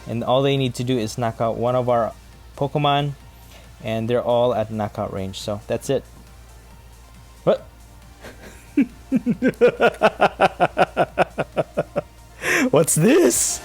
And all they need to do is knock out one of our Pokemon, and they're all at knockout range. So that's it. What? What's this?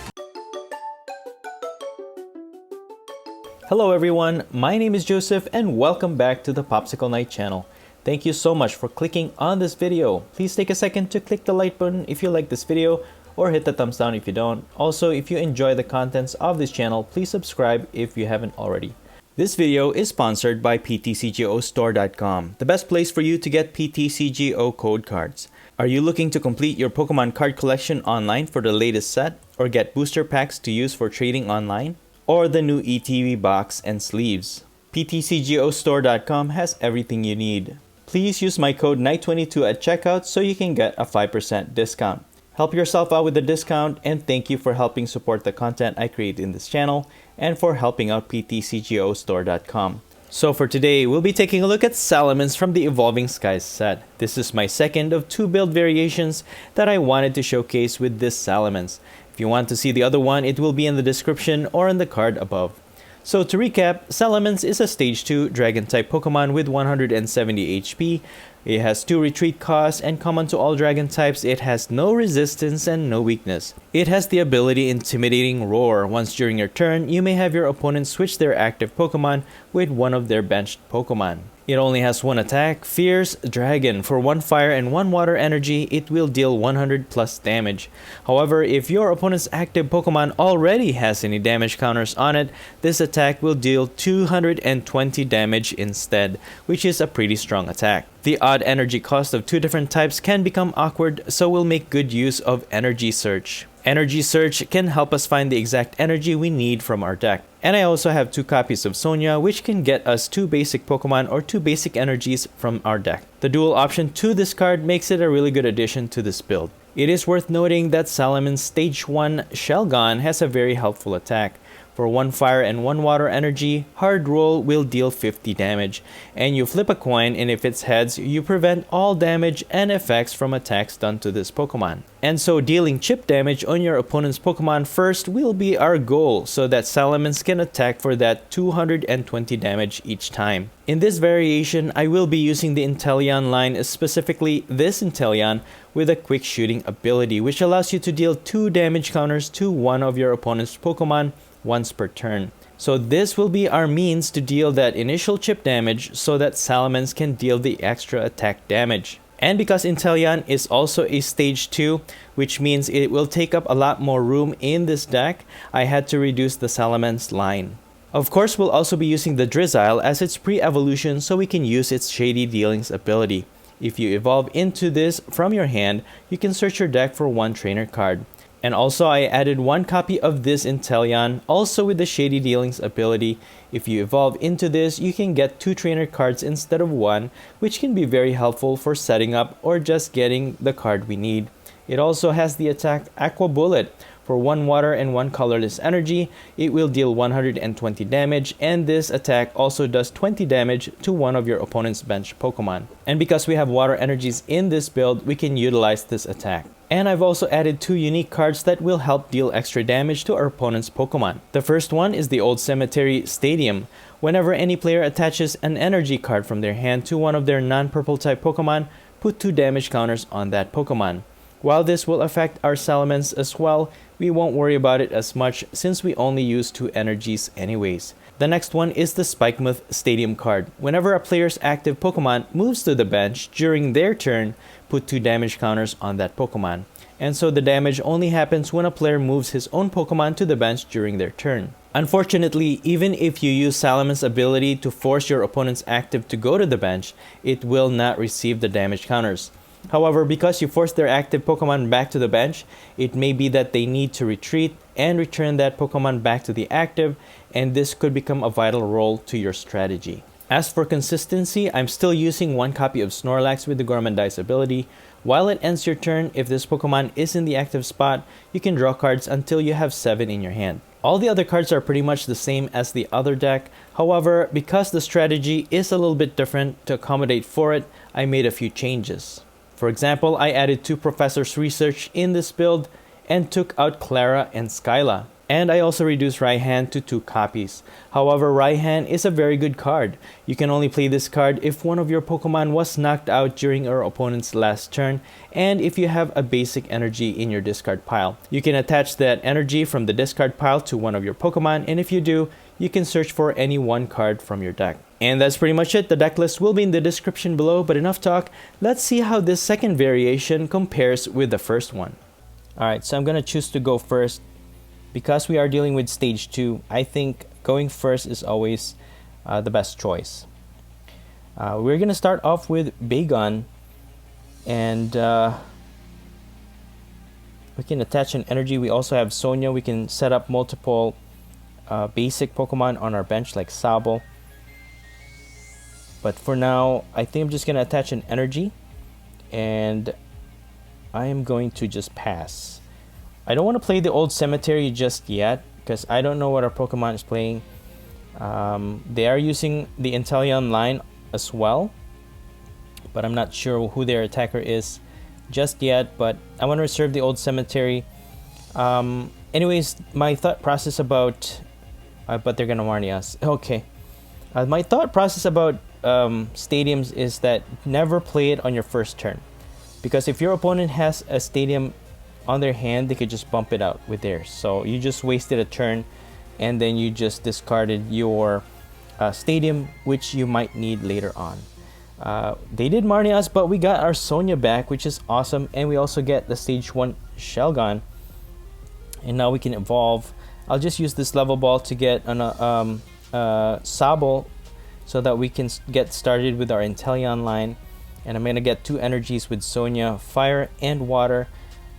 Hello everyone, my name is Joseph and welcome back to the Popsicle Knight channel. Thank you so much for clicking on this video. Please take a second to click the like button if you like this video, or hit the thumbs down if you don't. Also, if you enjoy the contents of this channel, please subscribe if you haven't already. This video is sponsored by PTCGO Store.com, the best place for you to get PTCGO code cards. Are you looking to complete your Pokemon card collection online for the latest set, or get booster packs to use for trading online, or the new ETV box and sleeves? PTCGO Store.com has everything you need. Please use my code KNIGHT22 at checkout so you can get a 5% discount. Help yourself out with the discount, and thank you for helping support the content I create in this channel and for helping out PTCGOstore.com. So for today, we'll be taking a look at Salamence from the Evolving Skies set. This is my second of 2 build variations that I wanted to showcase with this Salamence. If you want to see the other one, it will be in the description or in the card above. So to recap, Salamence is a Stage 2 Dragon-type Pokemon with 170 HP. It has 2 retreat costs, and common to all Dragon types, it has no resistance and no weakness. It has the ability Intimidating Roar. Once during your turn, you may have your opponent switch their active Pokemon with one of their benched Pokemon. It only has 1 attack, Fierce Dragon. For 1 fire and 1 water energy, it will deal 100 plus damage. However, if your opponent's active Pokemon already has any damage counters on it, this attack will deal 220 damage instead, which is a pretty strong attack. The odd energy cost of 2 different types can become awkward, so we'll make good use of Energy Search. Energy Search can help us find the exact energy we need from our deck. And I also have 2 copies of Sonia, which can get us 2 basic Pokemon or 2 basic energies from our deck. The dual option to this card makes it a really good addition to this build. It is worth noting that Salamence Stage 1 Shelgon has a very helpful attack. For 1 fire and 1 water energy, Hard Roll will deal 50 damage, and you flip a coin, and if it's heads, you prevent all damage and effects from attacks done to this Pokemon. And so dealing chip damage on your opponent's Pokemon first will be our goal, so that Salamence can attack for that 220 damage each time. In this variation, I will be using the Inteleon line, specifically this Inteleon, with a quick shooting ability, which allows you to deal 2 damage counters to one of your opponent's Pokemon once per turn. So this will be our means to deal that initial chip damage so that Salamence can deal the extra attack damage. And because Inteleon is also a Stage 2, which means it will take up a lot more room in this deck, I had to reduce the Salamence line. Of course, we'll also be using the Drizzile as its pre-evolution so we can use its Shady Dealings ability. If you evolve into this from your hand, you can search your deck for 1 trainer card. And also I added 1 copy of this Inteleon, also with the Shady Dealings ability. If you evolve into this, you can get 2 trainer cards instead of 1, which can be very helpful for setting up or just getting the card we need. It also has the attack Aqua Bullet. For 1 water and 1 colorless energy, it will deal 120 damage, and this attack also does 20 damage to one of your opponent's bench Pokemon. And because we have water energies in this build, we can utilize this attack. And I've also added 2 unique cards that will help deal extra damage to our opponent's Pokemon. The first one is the Old Cemetery Stadium. Whenever any player attaches an energy card from their hand to one of their non-purple type Pokemon, put 2 damage counters on that Pokemon. While this will affect our Salamence as well, we won't worry about it as much since we only use 2 energies anyways. The next one is the Spikemuth Stadium card. Whenever a player's active Pokemon moves to the bench during their turn, put 2 damage counters on that Pokemon. And so the damage only happens when a player moves his own Pokemon to the bench during their turn. Unfortunately, even if you use Salamance's ability to force your opponent's active to go to the bench, it will not receive the damage counters. However, because you force their active Pokemon back to the bench, it may be that they need to retreat and return that Pokemon back to the active, and this could become a vital role to your strategy. As for consistency, I'm still using 1 copy of Snorlax with the Gormandize ability. While it ends your turn, if this Pokemon is in the active spot, you can draw cards until you have 7 in your hand. All the other cards are pretty much the same as the other deck. However, because the strategy is a little bit different, to accommodate for it, I made a few changes. For example, I added 2 Professor's Research in this build and took out Clara and Skyla. And I also reduced Raihan to 2 copies. However, Raihan is a very good card. You can only play this card if one of your Pokemon was knocked out during your opponent's last turn, and if you have a basic energy in your discard pile. You can attach that energy from the discard pile to one of your Pokemon, and if you do, you can search for any one card from your deck. And that's pretty much it. The deck list will be in the description below, but enough talk. Let's see how this second variation compares with the first one. Alright, so I'm gonna choose to go first. Because we are dealing with stage 2, I think going first is always the best choice. We're going to start off with Bagon, and we can attach an energy. We also have Sonia. We can set up multiple basic Pokemon on our bench like Sabo. But for now, I think I'm just going to attach an energy, and I am going to just pass. I don't want to play the old cemetery just yet because I don't know what our Pokemon is playing. They are using the Inteleon line as well, but I'm not sure who their attacker is just yet. But I want to reserve the old cemetery. Anyways, my thought process about but they're gonna warn us. Okay, my thought process about stadiums is that never play it on your first turn, because if your opponent has a stadium on their hand, they could just bump it out with theirs. So you just wasted a turn, and then you just discarded your stadium, which you might need later on. They did Marnie us, but we got our Sonia back, which is awesome, and we also get the stage 1 Shelgon. And now we can evolve. I'll just use this level ball to get an Sabo, so that we can get started with our Inteleon line. And I'm gonna get 2 energies with Sonia, fire and water.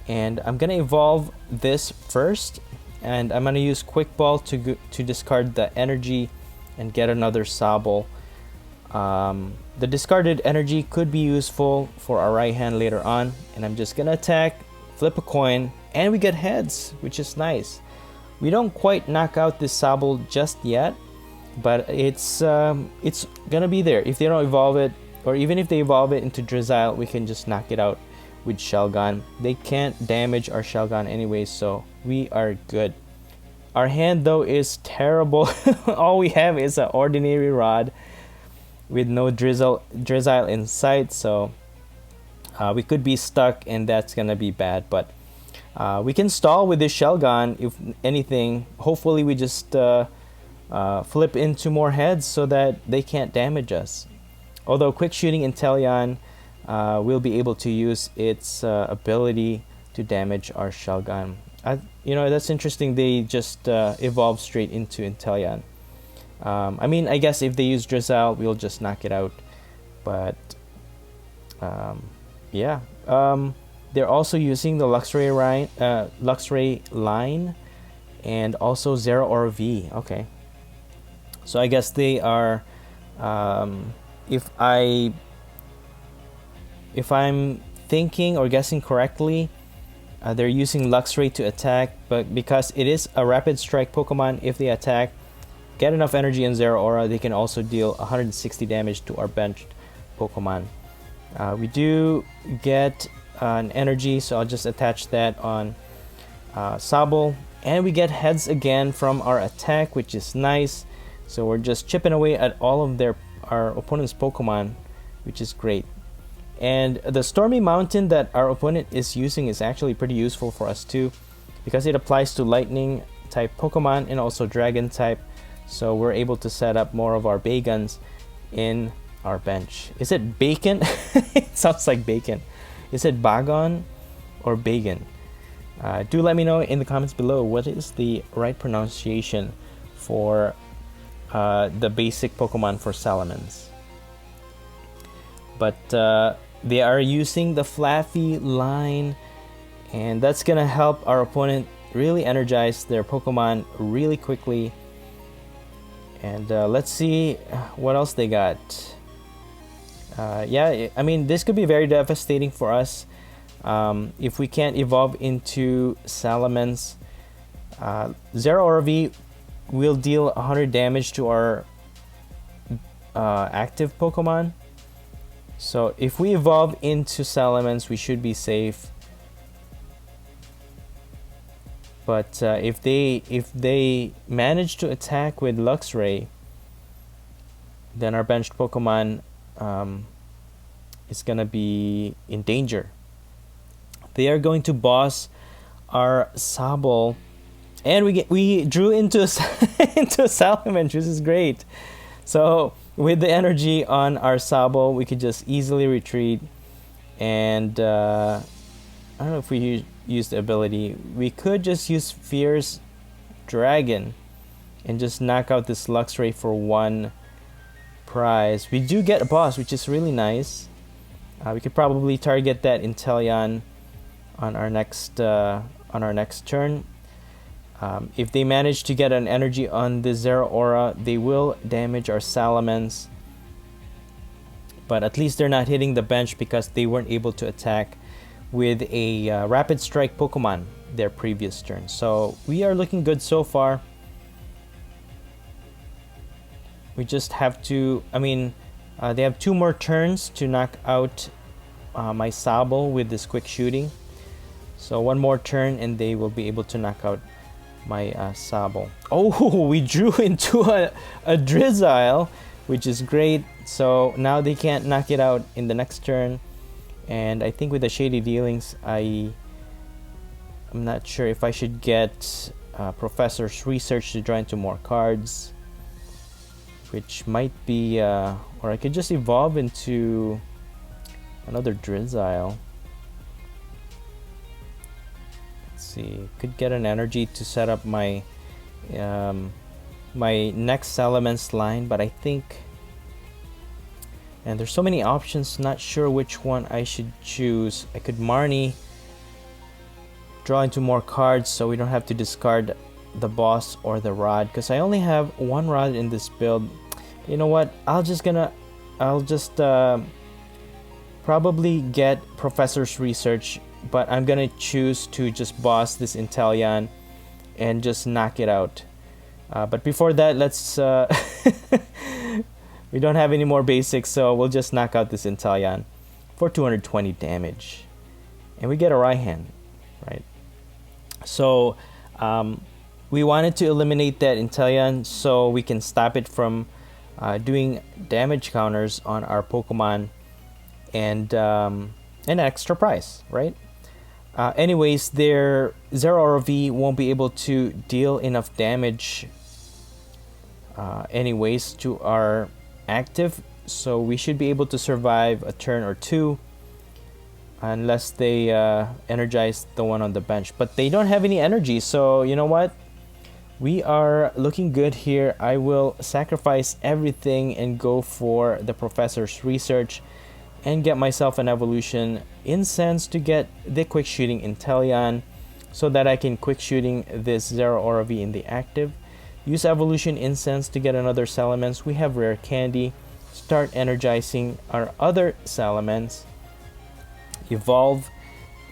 And I'm gonna evolve this first, and I'm gonna use Quick Ball to discard the energy and get another Sabo. The discarded energy could be useful for our right hand later on, and I'm just gonna attack, flip a coin, and we get heads, which is nice. We don't quite knock out this Sabo just yet, but it's gonna be there. If they don't evolve it, or even if they evolve it into Drizzile, we can just knock it out with Shelgon. They can't damage our Shelgon anyway, so we are good. Our hand though is terrible. All we have is an ordinary rod with no Drizzile in sight, so we could be stuck, and that's gonna be bad. But we can stall with this Shelgon. If anything, hopefully we just flip into more heads so that they can't damage us. Although Quick Shooting Inteleon will be able to use its ability to damage our Shelgon. You know, that's interesting. They just evolve straight into Inteleon. I mean, I guess if they use Drizzile, we'll just knock it out. But yeah, they're also using the Luxray line and also Zeraora V. Okay, so I guess they are. If I'm thinking or guessing correctly, they're using Luxray to attack, but because it is a rapid strike Pokemon, if they attack, get enough energy in Zeraora, they can also deal 160 damage to our benched Pokemon. We do get an energy, so I'll just attach that on Sabo, and we get heads again from our attack, which is nice. So we're just chipping away at all of our opponent's Pokemon, which is great. And the Stormy Mountain that our opponent is using is actually pretty useful for us too, because it applies to lightning type Pokemon and also dragon type. So we're able to set up more of our Bagons in our bench. Is it bacon? It sounds like bacon. Is it Bagon or Bagon? Do let me know in the comments below what is the right pronunciation for the basic Pokemon for Salamence. But they are using the Flaffy line, and that's gonna help our opponent really energize their Pokemon really quickly. And let's see what else they got. Yeah, I mean, this could be very devastating for us if we can't evolve into Salamence. Zeraora V will deal 100 damage to our active Pokemon. So if we evolve into Salamence, we should be safe. But if they manage to attack with Luxray, then our benched Pokemon is gonna be in danger. They are going to boss our Sabal, and we drew into into a Salamence, which is great. So with the energy on our Sabal, we could just easily retreat. And I don't know if we use the ability. We could just use Fierce Dragon and just knock out this Luxray for one prize. We do get a boss, which is really nice. We could probably target that Inteleon on our next turn. If they manage to get an energy on the Zeraora, they will damage our Salamence. But at least they're not hitting the bench because they weren't able to attack with a Rapid Strike Pokemon their previous turn. So we are looking good so far. We just have to, they have 2 more turns to knock out my Sabal with this quick shooting. So 1 more turn and they will be able to knock out my Sabal. Oh, we drew into a Drizzile, which is great. So now they can't knock it out in the next turn. And I think with the Shady Dealings, I'm not sure if I should get Professor's Research to draw into more cards, which might be, or I could just evolve into another Drizzile. Let's see, could get an energy to set up my my next Salamence line, but I think, and there's so many options, not sure which one I should choose. I could Marnie, draw into more cards so we don't have to discard the boss or the rod, because I only have 1 rod in this build. You know what, I'll just probably get Professor's Research, but I'm gonna choose to just boss this Inteleon and just knock it out. But before that, let's we don't have any more basics, so we'll just knock out this Inteleon for 220 damage, and we get a Raihan, right? So we wanted to eliminate that Inteleon so we can stop it from doing damage counters on our Pokemon, and an extra prize, right? Anyways, their Zeraora V won't be able to deal enough damage anyways to our active, so we should be able to survive a turn or 2 unless they energize the one on the bench. But they don't have any energy, so you know what? We are looking good here. I will sacrifice everything and go for the Professor's Research and get myself an Evolution Incense to get the Quick Shooting Inteleon so that I can Quick Shooting this Zeraora V in the active. Use Evolution Incense to get another Salamence. We have Rare Candy. Start energizing our other Salamence. Evolve,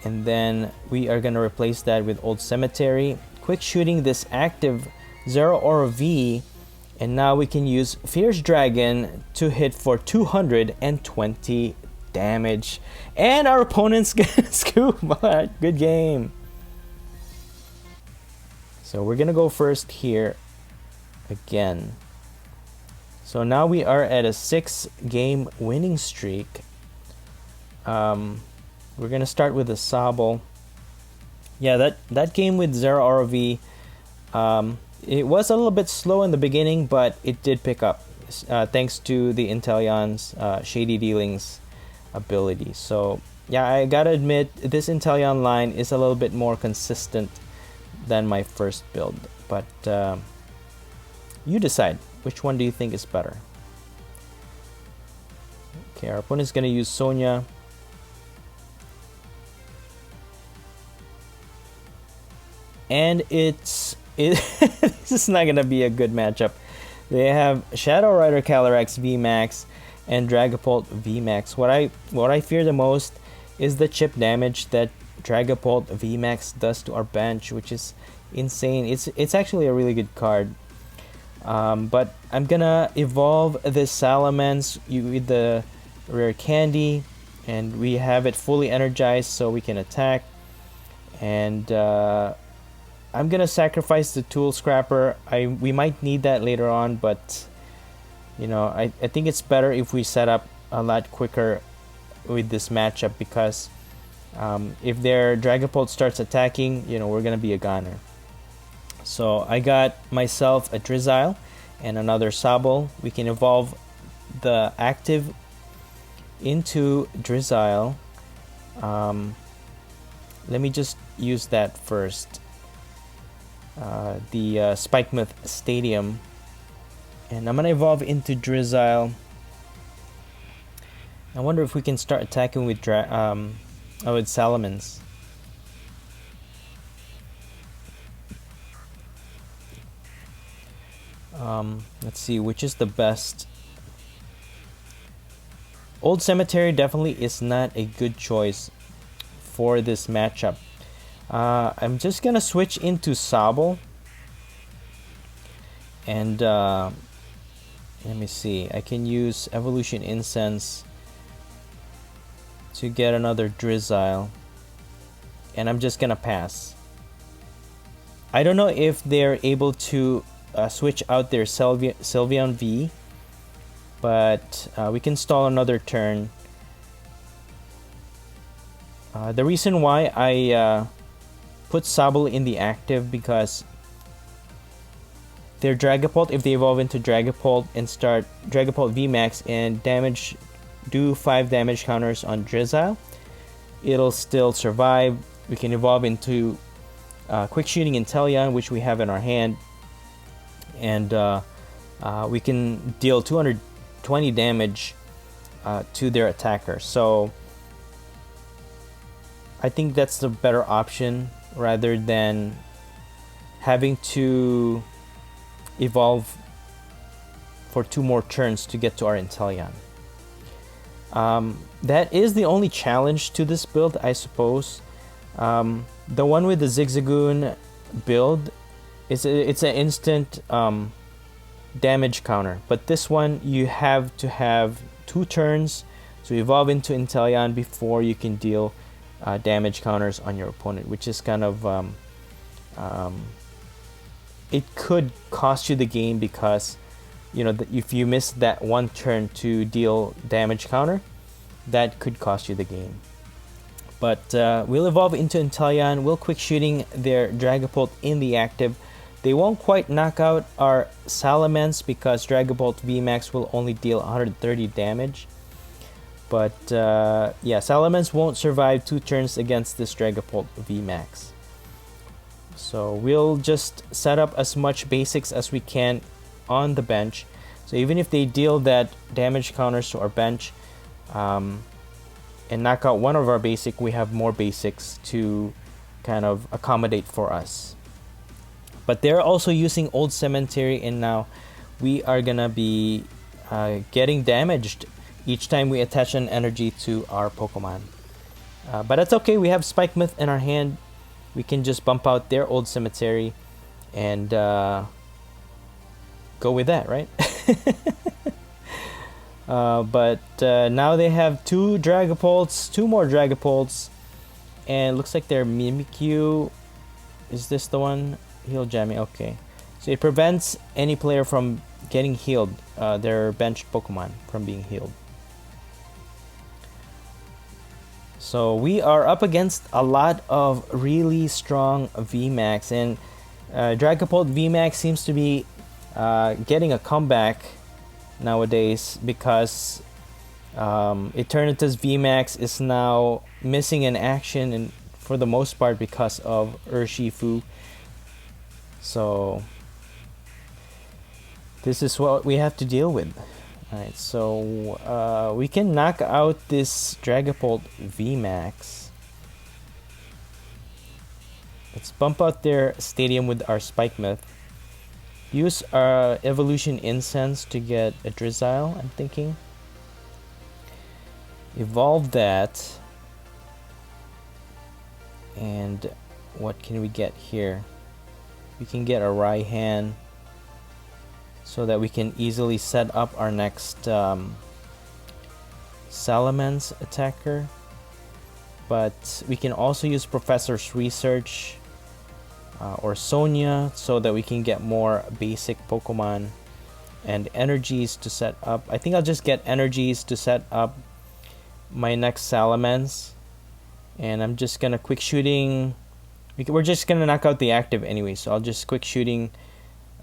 and then we are going to replace that with Old Cemetery. Quick Shooting this active Zeraora V, and now we can use Fierce Dragon to hit for 220 damage. And our opponent's gonna scoop. Good game. So we're gonna go first here again. So now we are at a 6-game winning streak. We're gonna start with the Sabal. Yeah, that game with Zeraora V, it was a little bit slow in the beginning, but it did pick up thanks to the Inteleon's Shady Dealings ability. So yeah, I gotta admit, this Inteleon line is a little bit more consistent than my first build, but you decide, which one do you think is better? Okay, our opponent's gonna use Sonia. And this is not gonna be a good matchup. They have Shadow Rider Calyrex VMAX and Dragapult VMAX. What I fear the most is the chip damage that Dragapult VMAX does to our bench, which is insane. It's actually a really good card. But I'm gonna evolve this Salamence with the Rare Candy, and we have it fully energized so we can attack. And I'm gonna sacrifice the Tool Scrapper. We might need that later on, but you know, I think it's better if we set up a lot quicker with this matchup, because if their Dragapult starts attacking, you know, we're gonna be a goner. So I got myself a Drizzile and another Sobble. We can evolve the active into Drizzile. Let me just use that first. The Spikemuth Stadium, and I'm gonna evolve into Drizzile. I wonder if we can start attacking with with Salamence. Let's see which is the best. Old Cemetery definitely is not a good choice for this matchup. I'm just gonna switch into Sobble, and let me see. I can use Evolution Incense to get another Drizzile, and I'm just gonna pass. I don't know if they're able to switch out their Sylveon V, but we can stall another turn. The reason why I put Sobble in the active, because their Dragapult, if they evolve into Dragapult and start Dragapult VMAX and do 5 damage counters on Drizzile, it'll still survive. We can evolve into Quick Shooting Inteleon, which we have in our hand, and we can deal 220 damage to their attacker. So I think that's the better option, rather than having to evolve for 2 more turns to get to our Inteleon. That is the only challenge to this build, I suppose. The one with the Zigzagoon build, it's an instant damage counter, but this one you have to have 2 turns to evolve into Inteleon before you can deal damage counters on your opponent, which is kind of it could cost you the game, because you know, if you miss that 1 turn to deal damage counter, that could cost you the game. But we'll evolve into Inteleon. We'll Quick Shooting their Dragapult in the active. They won't quite knock out our Salamence, because Dragapult VMAX will only deal 130 damage. But yeah, Salamence won't survive 2 turns against this Dragapult VMAX. So we'll just set up as much basics as we can on the bench. So even if they deal that damage counters to our bench and knock out one of our basic, we have more basics to kind of accommodate for us. But they're also using Old Cemetery, and now we are gonna be getting damaged each time we attach an energy to our Pokemon. But that's okay, we have Spikemuth in our hand. We can just bump out their Old Cemetery and go with that, right? But now they have 2 Dragapults, 2 more Dragapults, and it looks like their Mimikyu, is this the one? Heal jamming, okay. So it prevents any player from getting healed, their benched Pokemon from being healed. So we are up against a lot of really strong VMAX, and Dragapult VMAX seems to be getting a comeback nowadays, because Eternatus VMAX is now missing in action, and for the most part because of Urshifu. So this is what we have to deal with. Alright, so we can knock out this Dragapult VMAX. Let's bump out their Stadium with our Spikemuth. Use our Evolution Incense to get a Drizzile, I'm thinking. Evolve that. And what can we get here? We can get a Raihan, so that we can easily set up our next Salamence attacker. But we can also use Professor's Research or Sonia, so that we can get more basic Pokemon and energies to set up. I think I'll just get energies to set up my next Salamence, and I'm just gonna quick shooting. We're just gonna knock out the active anyway, so I'll just quick shooting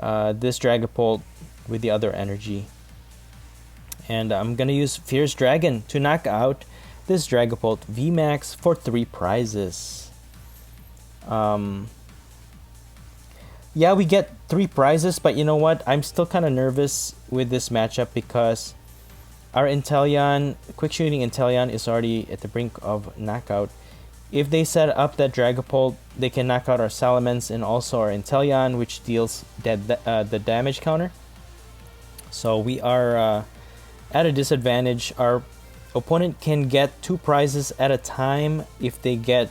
this Dragapult with the other energy, and I'm gonna use Fierce Dragon to knock out this Dragapult VMAX for 3 prizes. Yeah, we get 3 prizes, but you know what? I'm still kind of nervous with this matchup because our Inteleon, quick shooting Inteleon, is already at the brink of knockout. If they set up that Dragapult, they can knock out our Salamence and also our Inteleon, which deals the damage counter. So we are at a disadvantage. Our opponent can get 2 prizes at a time if they get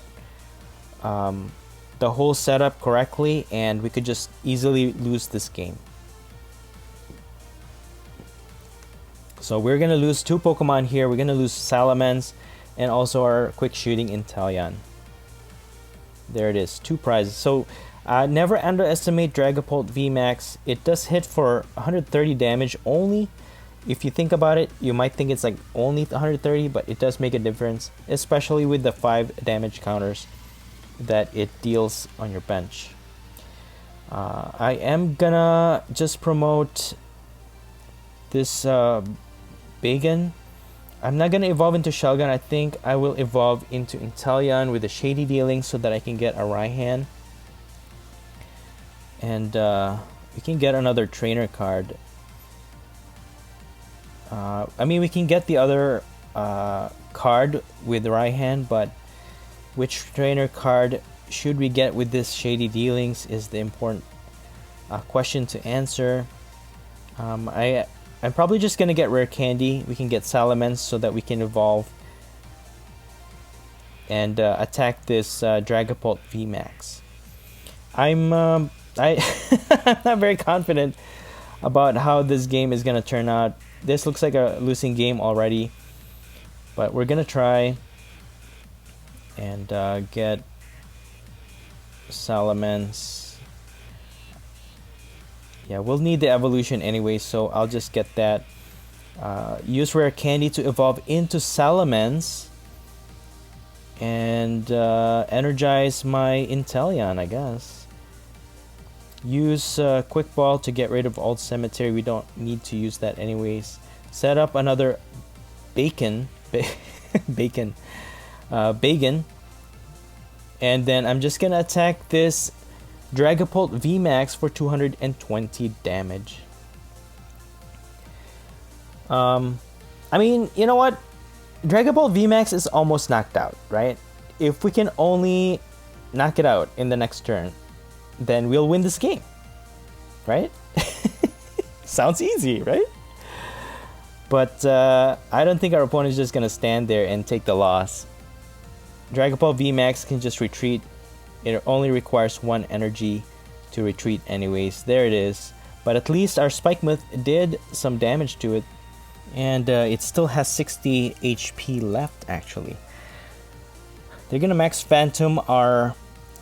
the whole setup correctly, and we could just easily lose this game. So we're gonna lose 2 Pokemon here. We're gonna lose Salamence and also our quick shooting Inteleon. There it is, 2 prizes. So never underestimate Dragapult VMAX. It does hit for 130 damage only. If you think about it, you might think it's like only 130, but it does make a difference, especially with the 5 damage counters that it deals on your bench. I am gonna just promote this Bagon. I'm not gonna evolve into Shelgon. I think I will evolve into Inteleon with the Shady Dealing so that I can get a Raihan. And we can get another trainer card. I mean, we can get the other card with Raihan, but which trainer card should we get with this Shady Dealings is the important question to answer. I'm probably just gonna get Rare Candy. We can get Salamence so that we can evolve and attack this Dragapult VMAX. I'm I'm not very confident about how this game is gonna turn out. This looks like a losing game already, but we're gonna try and get Salamence. Yeah, we'll need the evolution anyway, so I'll just get that. Use Rare Candy to evolve into Salamence and energize my Inteleon, I guess. Use Quick Ball to get rid of Old Cemetery. We don't need to use that anyways. Set up another Bagon, and then I'm just gonna attack this Dragapult VMAX for 220 damage. I mean, you know what? Dragapult VMAX is almost knocked out, right? If we can only knock it out in the next turn, then we'll win this game, right? Sounds easy, right? But I don't think our opponent is just gonna stand there and take the loss. Dragapult VMAX can just retreat. It only requires 1 energy to retreat anyways. There it is. But at least our Spikemuth did some damage to it. And it still has 60 HP left, actually. They're gonna max Phantom our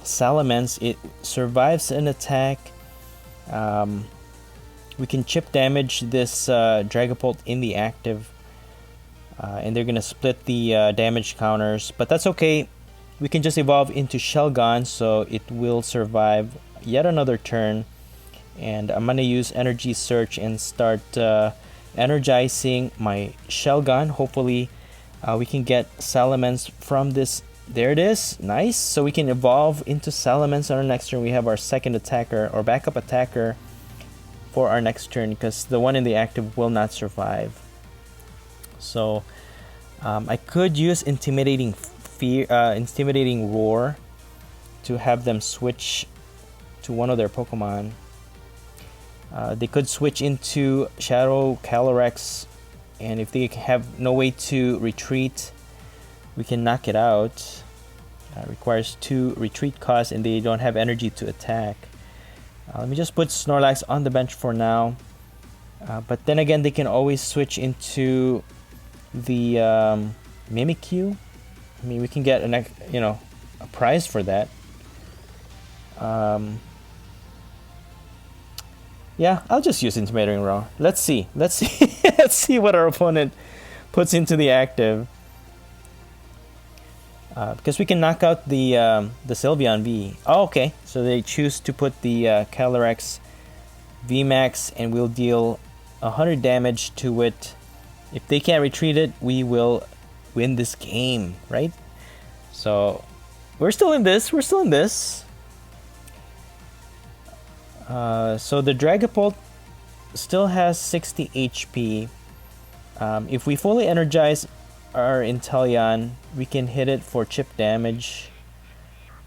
Salamence. It survives an attack. We can chip damage this Dragapult in the active. And they're gonna split the damage counters. But that's okay. We can just evolve into Shelgon, so it will survive yet another turn. And I'm gonna use Energy Search and start energizing my Shelgon. Hopefully we can get Salamence from this. There it is, nice. So we can evolve into Salamence on our next turn. We have our second attacker or backup attacker for our next turn, because the one in the active will not survive. So I could use Intimidating Roar to have them switch to one of their Pokemon. They could switch into Shadow Calyrex, and if they have no way to retreat, we can knock it out. Requires 2 retreat costs, and they don't have energy to attack. Let me just put Snorlax on the bench for now. But then again, they can always switch into the Mimikyu. I mean, we can get a prize for that. Yeah, I'll just use Intimidating Roar. Let's see. Let's see. Let's see what our opponent puts into the active. Because we can knock out the Sylveon V. Oh, okay. So they choose to put the Calyrex VMAX, and we'll deal 100 damage to it. If they can't retreat it, we will win this game, right? So we're still in this. We're still in this. So the Dragapult still has 60 HP. If we fully energize our Inteleon, we can hit it for chip damage,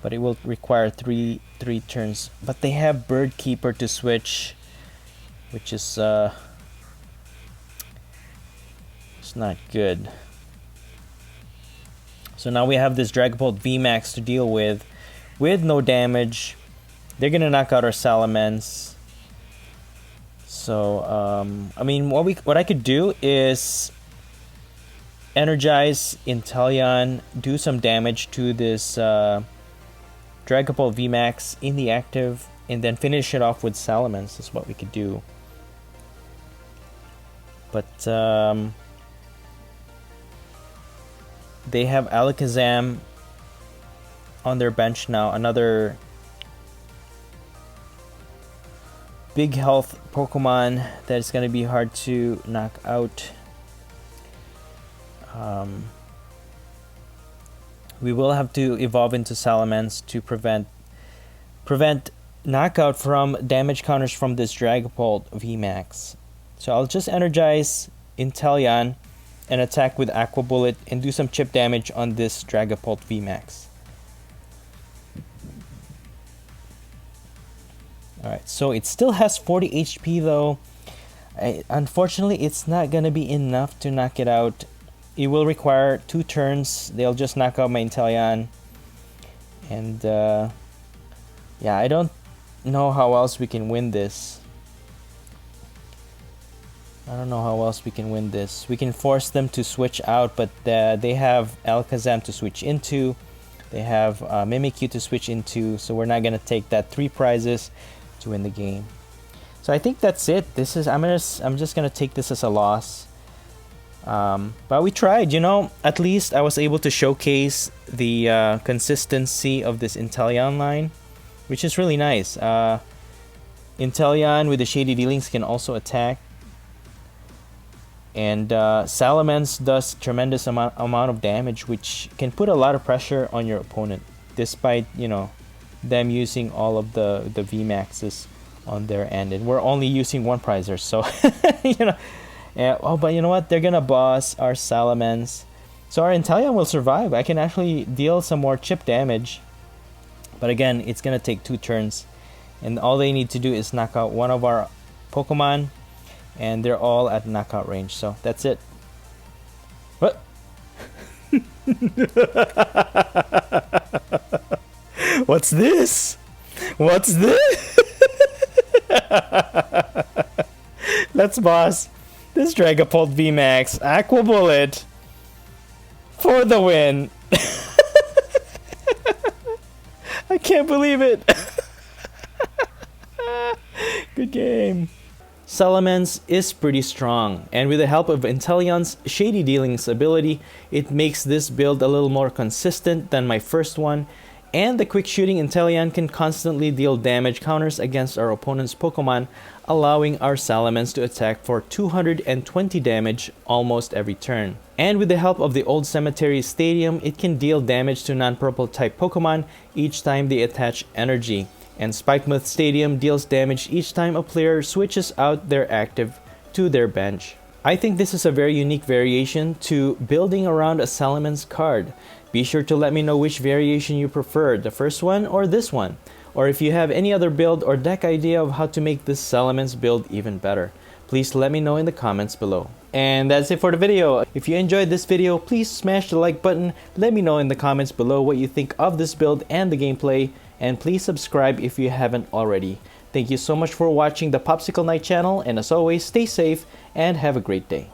but it will require three turns. But they have Bird Keeper to switch, which is it's not good. So now we have this Dragapult VMAX to deal with no damage. They're gonna knock out our Salamence. So I mean, what I could do is energize Inteleon, do some damage to this Dragapult VMAX in the active, and then finish it off with Salamence is what we could do. But they have Alakazam on their bench now, another big health Pokemon that is going to be hard to knock out. We will have to evolve into Salamence to prevent knockout from damage counters from this Dragapult VMAX. So I'll just energize Inteleon and attack with Aqua Bullet and do some chip damage on this Dragapult VMAX. Alright, so it still has 40 HP though. Unfortunately, it's not gonna be enough to knock it out. It will require 2 turns. They'll just knock out my Inteleon. And yeah, I don't know how else we can win this. I don't know how else we can win this. We can force them to switch out, but they have Alakazam to switch into. They have Mimikyu to switch into, so we're not gonna take that 3 prizes to win the game. So I think that's it. I'm just gonna take this as a loss. But we tried, you know. At least I was able to showcase the consistency of this Inteleon line, which is really nice. Inteleon with the Shady Dealings can also attack. And Salamence does tremendous amount of damage, which can put a lot of pressure on your opponent, despite, you know, them using all of the VMAXs on their end. And we're only using 1 prizer, so you know. Oh, but you know what? They're gonna boss our Salamence, so our Inteleon will survive. I can actually deal some more chip damage, but again, it's gonna take 2 turns, and all they need to do is knock out one of our Pokemon, and they're all at knockout range. So that's it. What? What's this? What's this? Let's boss this Dragapult VMAX Aqua Bullet for the win. I can't believe it. Good game. Salamence is pretty strong, and with the help of Inteleon's Shady Dealings ability, it makes this build a little more consistent than my first one, and the quick shooting Inteleon can constantly deal damage counters against our opponent's Pokemon, allowing our Salamence to attack for 220 damage almost every turn. And with the help of the Old Cemetery Stadium, it can deal damage to non-purple type Pokemon each time they attach energy. And Spikemuth Stadium deals damage each time a player switches out their active to their bench. I think this is a very unique variation to building around a Salamence card. Be sure to let me know which variation you prefer, the first one or this one. Or if you have any other build or deck idea of how to make this Salamence build even better, please let me know in the comments below. And that's it for the video. If you enjoyed this video, please smash the like button. Let me know in the comments below what you think of this build and the gameplay. And please subscribe if you haven't already. Thank you so much for watching the Popsicle Knight channel, and as always, stay safe and have a great day.